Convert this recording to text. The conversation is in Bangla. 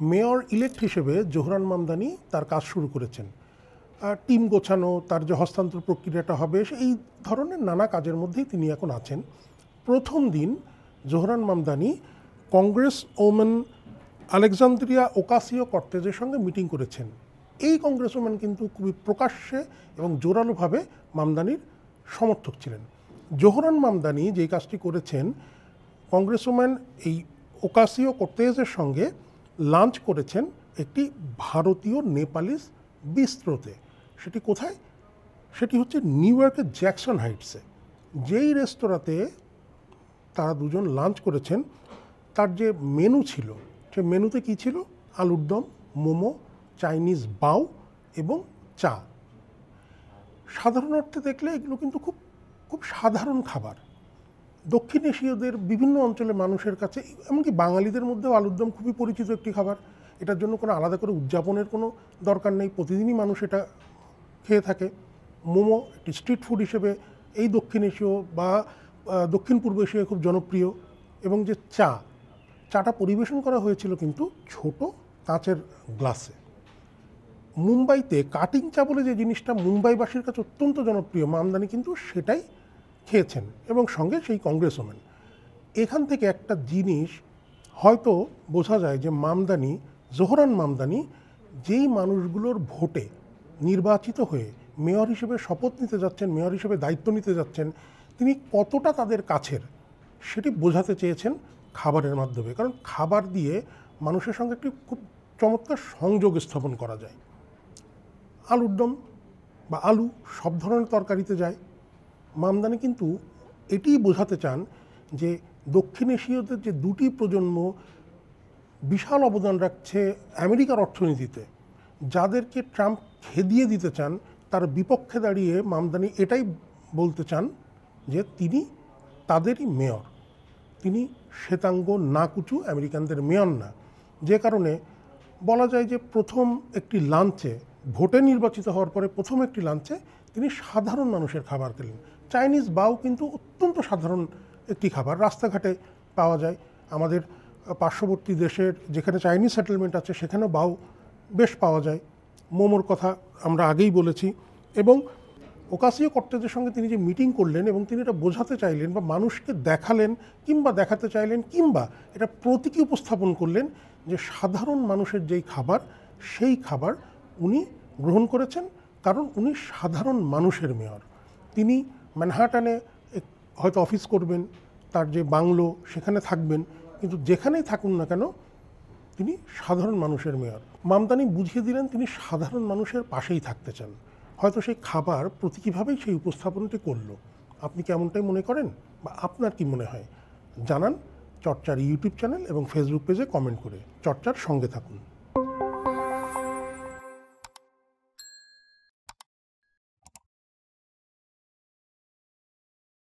মেয়র ইলেক্ট হিসেবে জোহরান মামদানি তার কাজ শুরু করেছেন। টিম গোছানো, তার যে হস্তান্তর প্রক্রিয়াটা হবে, এই ধরনের নানা কাজের মধ্যেই তিনি এখন আছেন। প্রথম দিন Zohran Mamdani congresswoman Alexandria Ocasio কর্তেজের সঙ্গে মিটিং করেছেন। এই কংগ্রেস ওমেন কিন্তু খুবই প্রকাশ্যে এবং জোরালোভাবে মামদানির সমর্থক ছিলেন। জোহরান মামদানি যেই কাজটি করেছেন, কংগ্রেস ওমেন এই ওকাসিও কর্তেজের সঙ্গে লাঞ্চ করেছেন একটি ভারতীয় নেপালিস বিস্ত্রোতে। সেটি কোথায়? সেটি হচ্ছে নিউ ইয়র্কের জ্যাকসন হাইটসে। যেই রেস্তোরাঁতে তারা দুজন লাঞ্চ করেছেন, তার যে মেনু ছিল, সে মেনুতে কী ছিল? আলুর দম, মোমো, চাইনিজ বাও এবং চা। সাধারণ অর্থে দেখলে এগুলো কিন্তু খুব খুব সাধারণ খাবার। দক্ষিণ এশীয়দের বিভিন্ন অঞ্চলে মানুষের কাছে, এমনকি বাঙালিদের মধ্যেও আলুর দম খুবই পরিচিত একটি খাবার। এটার জন্য কোনো আলাদা করে উদযাপনের কোনো দরকার নেই, প্রতিদিনই মানুষ এটা খেয়ে থাকে। মোমো একটি স্ট্রিট ফুড হিসেবে এই দক্ষিণ এশীয় বা দক্ষিণ পূর্ব এশিয়ায় খুব জনপ্রিয়। এবং যে চাটা পরিবেশন করা হয়েছিল কিন্তু ছোট কাঁচের গ্লাসে। মুম্বাইতে কাটিং চা বলে যে জিনিসটা মুম্বাইবাসীর কাছে অত্যন্ত জনপ্রিয়, মামদানি কিন্তু সেটাই খেয়েছেন এবং সঙ্গে সেই কংগ্রেস ওমেন। এখান থেকে একটা জিনিস হয়তো বোঝা যায় যে মামদানি, জোহরান মামদানি, যেই মানুষগুলোর ভোটে নির্বাচিত হয়ে মেয়র হিসেবে শপথ নিতে যাচ্ছেন, মেয়র হিসেবে দায়িত্ব নিতে যাচ্ছেন, তিনি কতটা তাদের কাছের সেটি বোঝাতে চেয়েছেন খাবারের মাধ্যমে। কারণ খাবার দিয়ে মানুষের সঙ্গে একটি খুব চমৎকার সংযোগ স্থাপন করা যায়। আলুর দম বা আলু সব ধরনের তরকারিতে যায়। মামদানি কিন্তু এটিই বোঝাতে চান যে দক্ষিণ এশীয়দের যে দুটি প্রজন্ম বিশাল অবদান রাখছে আমেরিকার অর্থনীতিতে, যাদেরকে ট্রাম্প খেদিয়ে দিতে চান, তার বিপক্ষে দাঁড়িয়ে মামদানি এটাই বলতে চান যে তিনি তাদেরই মেয়র, তিনি শ্বেতাঙ্গ নাকুচু আমেরিকানদের মেয়র না। যে কারণে বলা যায় যে প্রথম একটি লাঞ্চে, ভোটে নির্বাচিত হওয়ার পরে প্রথম একটি লাঞ্চে তিনি সাধারণ মানুষের খাবার খেলেন। চাইনিজ বাও কিন্তু অত্যন্ত সাধারণ একটি খাবার, রাস্তাঘাটে পাওয়া যায়। আমাদের পার্শ্ববর্তী দেশের যেখানে চাইনিজ সেটেলমেন্ট আছে সেখানেও বাও বেশ পাওয়া যায়। মোমোর কথা আমরা আগেই বলেছি। এবং ওকাসিও কর্তেজের সঙ্গে তিনি যে মিটিং করলেন এবং তিনি এটা বোঝাতে চাইলেন বা মানুষকে দেখালেন কিংবা দেখাতে চাইলেন কিংবা এটা প্রতীকী উপস্থাপন করলেন যে সাধারণ মানুষের যেই খাবার, সেই খাবার উনি গ্রহণ করেছেন, কারণ উনি সাধারণ মানুষের মেয়র। তিনি ম্যানহাটানে হয়তো অফিস করবেন, তার যে বাংলো সেখানে থাকবেন, কিন্তু যেখানেই থাকুন না কেন তিনি সাধারণ মানুষের মেয়র। মামদানি বুঝিয়ে দিলেন তিনি সাধারণ মানুষের পাশেই থাকতে চান। হয়তো সেই খাবার প্রতীকীভাবেই সেই উপস্থাপনটি করলো। আপনি কি এমনটাই মনে করেন বা আপনার কি মনে হয়? জানান চর্চার ইউটিউব চ্যানেল এবং ফেসবুক পেজে কমেন্ট করে। চর্চার সঙ্গে থাকুন।